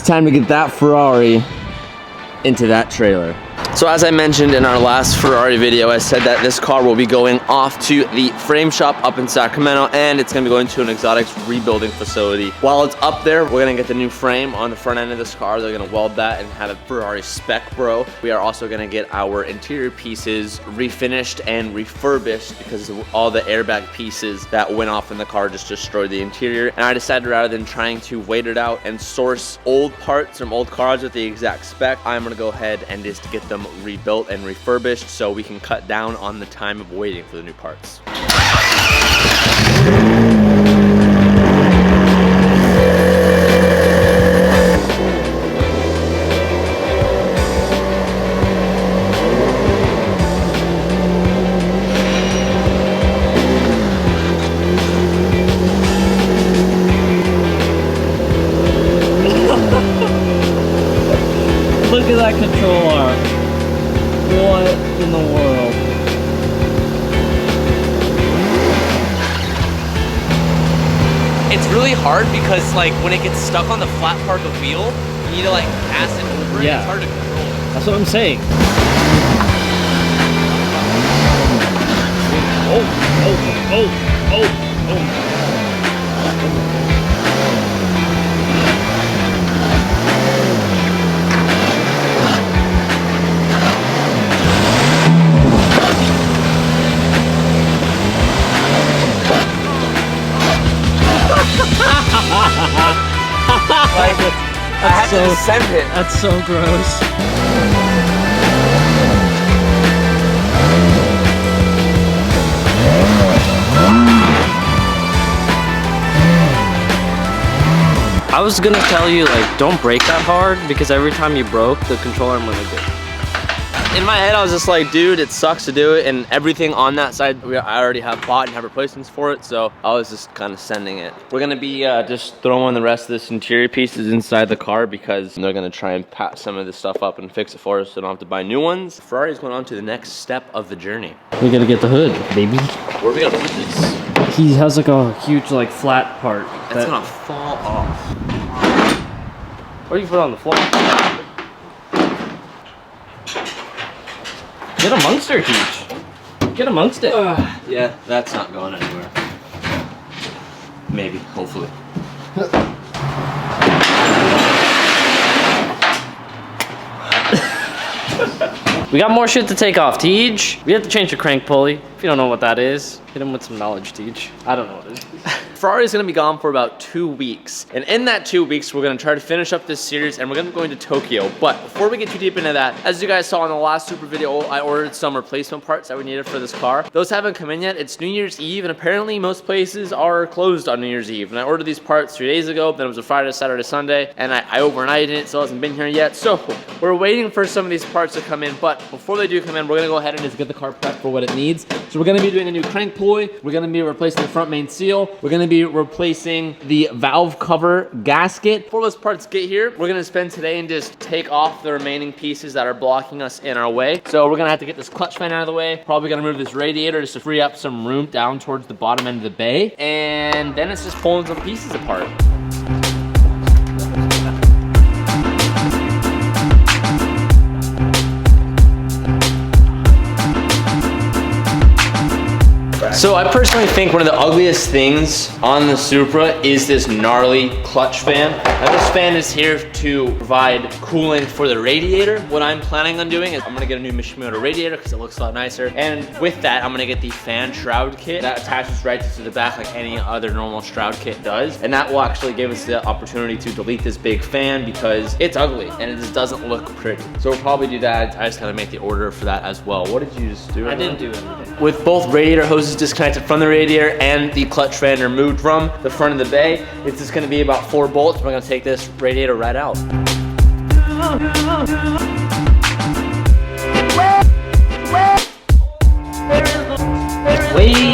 time to get that Ferrari into that trailer. So as I mentioned in our last Ferrari video, I said that this car will be going off to the frame shop up in Sacramento, and it's gonna be going to an exotics rebuilding facility. While it's up there, we're gonna get the new frame on the front end of this car. They're gonna weld that and have a Ferrari spec, bro. We are also gonna get our interior pieces refinished and refurbished because of all the airbag pieces that went off in the car just destroyed the interior. And I decided rather than trying to wait it out and source old parts from old cars with the exact spec, I'm gonna go ahead and just get them rebuilt and refurbished so we can cut down on the time of waiting for the new parts. Look at that control arm. What in the world? It's really hard because like when it gets stuck on the flat part of the wheel, you need to like pass it over it. Yeah. It's hard to control it. That's what I'm saying. Oh. Like, I had to descend it. That's so gross. I was gonna tell you, like, don't break that hard because every time you broke, the control arm went like this. In my head, I was just like, dude, it sucks to do it, and everything on that side, I already have bought and have replacements for it, so I was just kind of sending it. We're gonna be just throwing the rest of this interior pieces inside the car because they're gonna try and patch some of this stuff up and fix it for us so we don't have to buy new ones. Ferrari's going on to the next step of the journey. We gotta get the hood, baby. Where are we gonna put this? He has like a huge, like, flat part. That's gonna fall off. Or you can put it on the floor. Get amongst her, Teach. Get amongst it. Yeah, that's not going anywhere. Maybe, hopefully. We got more shit to take off, Teach. We have to change the crank pulley. If you don't know what that is, hit him with some knowledge, Teach. I don't know what it is. Ferrari's gonna be gone for about 2 weeks. And in that 2 weeks, we're gonna try to finish up this series and we're gonna be going to Tokyo. But before we get too deep into that, as you guys saw in the last Supra video, I ordered some replacement parts that we needed for this car. Those haven't come in yet. It's New Year's Eve and apparently most places are closed on New Year's Eve. And I ordered these parts 3 days ago, then it was a Friday, Saturday, Sunday, and I overnighted it, so it hasn't been here yet. So we're waiting for some of these parts to come in, but before they do come in, we're gonna go ahead and just get the car prepped for what it needs. So we're gonna be doing a new crank pulley, we're gonna be replacing the front main seal, we're gonna be replacing the valve cover gasket. Before those parts get here, we're gonna spend today and just take off the remaining pieces that are blocking us in our way. So we're gonna have to get this clutch fan out of the way, probably gonna move this radiator just to free up some room down towards the bottom end of the bay, and then it's just pulling some pieces apart. So I personally think one of the ugliest things on the Supra is this gnarly clutch fan. Now this fan is here to provide cooling for the radiator. What I'm planning on doing is I'm gonna get a new Mishimoto radiator because it looks a lot nicer. And with that, I'm gonna get the fan shroud kit that attaches right to the back like any other normal shroud kit does. And that will actually give us the opportunity to delete this big fan because it's ugly and it just doesn't look pretty. So we'll probably do that. I just gotta make the order for that as well. What did you just do? I didn't do anything. With both radiator hoses disconnected from the radiator and the clutch fan removed from the front of the bay, it's just gonna be about 4 bolts. We're gonna take this radiator right out.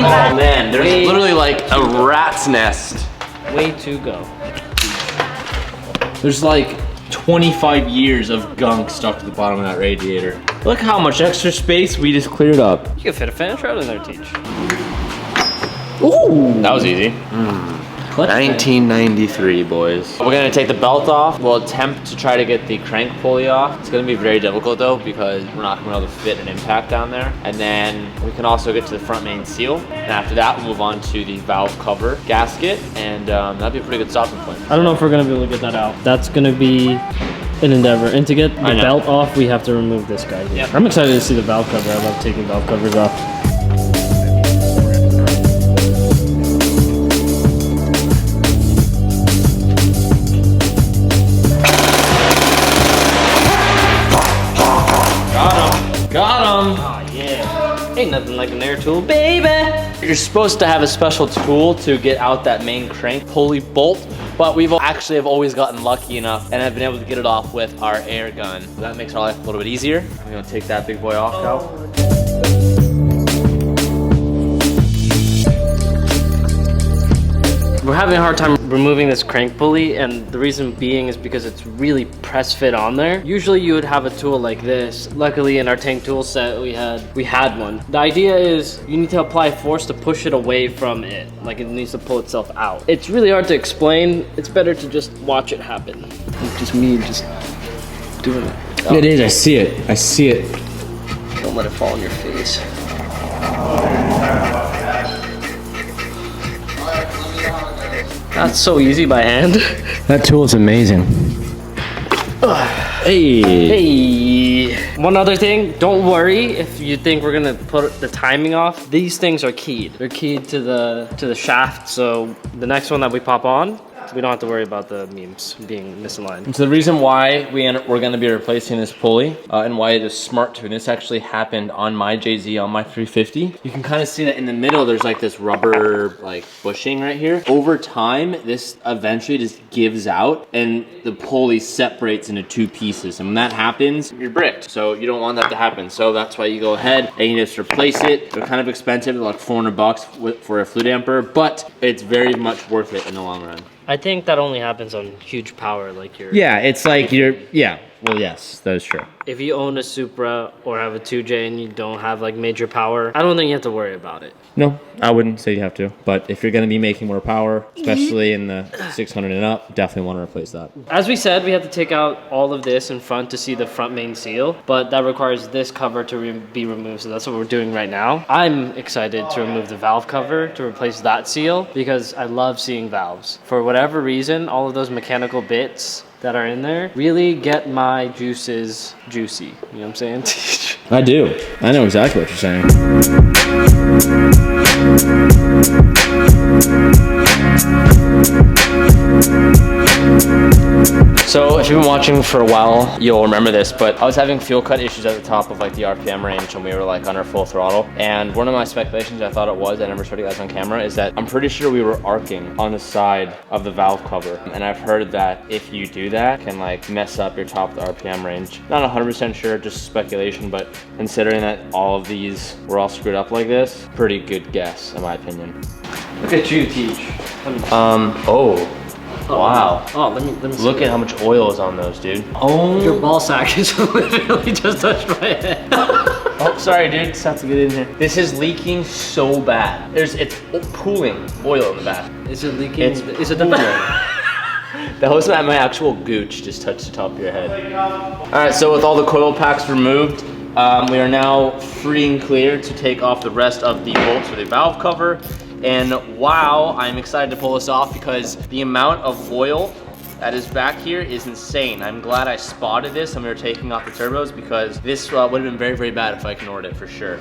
Oh man, there's literally like a rat's nest. Way to go. There's like 25 years of gunk stuck to the bottom of that radiator. Look how much extra space we just cleared up. You can fit a fan shroud in there, Teach. Ooh! That was easy. clutch thing. 1993, boys. We're gonna take the belt off. We'll attempt to try to get the crank pulley off. It's gonna be very difficult though because we're not gonna be able to fit an impact down there. And then we can also get to the front main seal. And after that, we'll move on to the valve cover gasket, and that'd be a pretty good stopping point. I don't know if we're gonna be able to get that out. That's gonna be an endeavor. And to get the belt off, we have to remove this guy here. Yep. I'm excited to see the valve cover. I love taking valve covers off. Got him! Oh yeah. Ain't nothing like an air tool, baby! You're supposed to have a special tool to get out that main crank pulley bolt, but we've actually have always gotten lucky enough and have been able to get it off with our air gun. So that makes our life a little bit easier. I'm gonna take that big boy off now. We're having a hard time removing this crank pulley, and the reason being is because it's really press fit on there. Usually you would have a tool like this. Luckily in our tank tool set we had one. The idea is you need to apply force to push it away from it. Like it needs to pull itself out. It's really hard to explain. It's better to just watch it happen. It's just me just doing it. Oh. It is, I see it. I see it. Don't let it fall on your face. That's so easy by hand. That tool is amazing. Hey. Hey. One other thing, don't worry if you think we're gonna put the timing off. These things are keyed. They're keyed to the shaft, so the next one that we pop on, we don't have to worry about the memes being misaligned. So the reason why we're going to be replacing this pulley and why it is smart to, and this actually happened on my JZ, on my 350. You can kind of see that in the middle, there's like this rubber like bushing right here. Over time, this eventually just gives out and the pulley separates into two pieces. And when that happens, you're bricked. So you don't want that to happen. So that's why you go ahead and you just replace it. They're kind of expensive, like 400 bucks for a fluid damper, but it's very much worth it in the long run. I think that only happens on huge power like your... Yeah, it's like you're, yeah. Well, yes, that is true. If you own a Supra or have a 2J and you don't have like major power, I don't think you have to worry about it. No, I wouldn't say you have to. But if you're going to be making more power, especially in the 600 and up, definitely want to replace that. As we said, we have to take out all of this in front to see the front main seal, but that requires this cover to be removed, so that's what we're doing right now. I'm excited to remove the valve cover to replace that seal because I love seeing valves. For whatever reason, all of those mechanical bits that are in there really get my juices juicy. You know what I'm saying? I do. I know exactly what you're saying. So if you've been watching for a while, you'll remember this, but I was having fuel cut issues at the top of like the RPM range when we were like on our full throttle. And one of my speculations, I thought it was, I never showed you guys on camera, is that I'm pretty sure we were arcing on the side of the valve cover. And I've heard that if you do that, it can like mess up your top of the RPM range. Not 100% sure, just speculation, but considering that all of these were all screwed up like this, pretty good guess in my opinion. Look at you, Teach. Wow. Oh, let me Look at how much oil is on those, dude. Oh, your ball sack is literally just touched my head. Oh, sorry, dude. Just have to get in here. This is leaking so bad. It's pooling oil in the bath. Is it leaking? Is it the That was my actual gooch just touched the top of your head. All right, so with all the coil packs removed, we are now free and clear to take off the rest of the bolts for the valve cover. And wow, I'm excited to pull this off because the amount of oil that is back here is insane. I'm glad I spotted this when we were taking off the turbos because this would have been very, very bad if I ignored it for sure.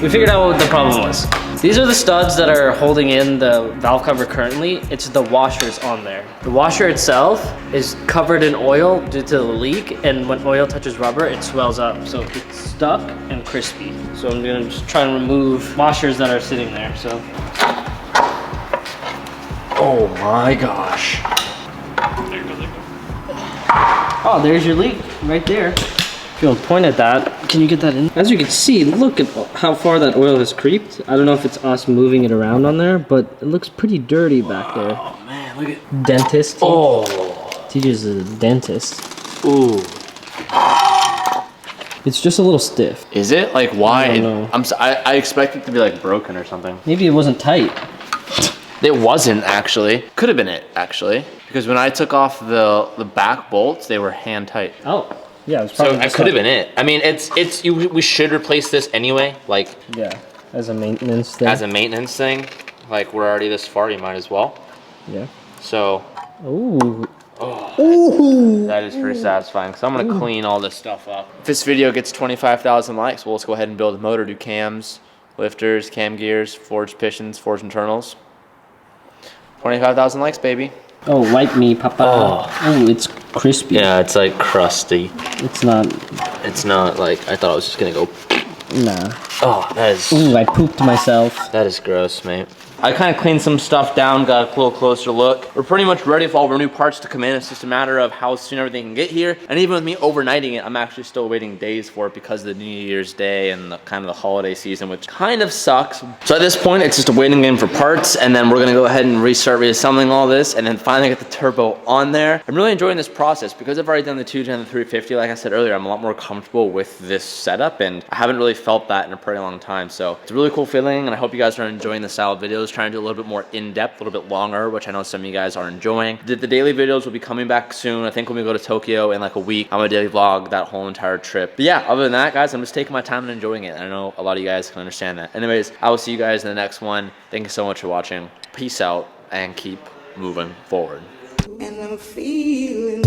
We figured out what the problem was. These are the studs that are holding in the valve cover currently. It's the washers on there. The washer itself is covered in oil due to the leak, and when oil touches rubber, it swells up. So it's stuck and crispy. So I'm gonna just try and remove washers that are sitting there, so. Oh my gosh. Oh, there's your leak right there. If you'll point at that, can you get that in? As you can see, look at how far that oil has creeped. I don't know if it's us moving it around on there, but it looks pretty dirty back there. Oh man, look at dentist. Oh. TJ's a dentist. Ooh. It's just a little stiff. Is it? Like, why? I don't know. I expect it to be like broken or something. Maybe it wasn't tight. It wasn't actually. Could have been it actually. Because when I took off the back bolts, they were hand tight. Oh, yeah. It's So probably it could have been it. I mean, we should replace this anyway. Like, Yeah, as a maintenance thing. as a maintenance thing. Like, we're already this far, you might as well. Yeah. So, Ooh. that is pretty satisfying. So I'm gonna clean all this stuff up. If this video gets 25,000 likes, we'll just go ahead and build a motor, do cams, lifters, cam gears, forged pistons, forged internals. 25,000 likes, baby. Oh, like me, Papa. Oh, it's crispy. Yeah, it's like crusty. It's not. It's not like, I thought I was just gonna go. Nah. Oh, that is. Ooh, I pooped myself. That is gross, mate. I kind of cleaned some stuff down, got a little closer look. We're pretty much ready for all of our new parts to come in. It's just a matter of how soon everything can get here. And even with me overnighting it, I'm actually still waiting days for it because of the New Year's Day and the kind of the holiday season, which kind of sucks. So at this point, it's just a waiting game for parts, and then we're gonna go ahead and restart reassembling all this, and then finally get the turbo on there. I'm really enjoying this process because I've already done the 210 and the 350. Like I said earlier, I'm a lot more comfortable with this setup, and I haven't really felt that in a pretty long time. So it's a really cool feeling, and I hope you guys are enjoying the style of videos, trying to do a little bit more in-depth, a little bit longer, which I know some of you guys are enjoying. The daily videos will be coming back soon. I think when we go to Tokyo in like a week, I'm gonna daily vlog that whole entire trip. But yeah, other than that, guys, I'm just taking my time and enjoying it. I know a lot of you guys can understand that. Anyways, I will see you guys in the next one. Thank you so much for watching. Peace out and keep moving forward. And I'm feeling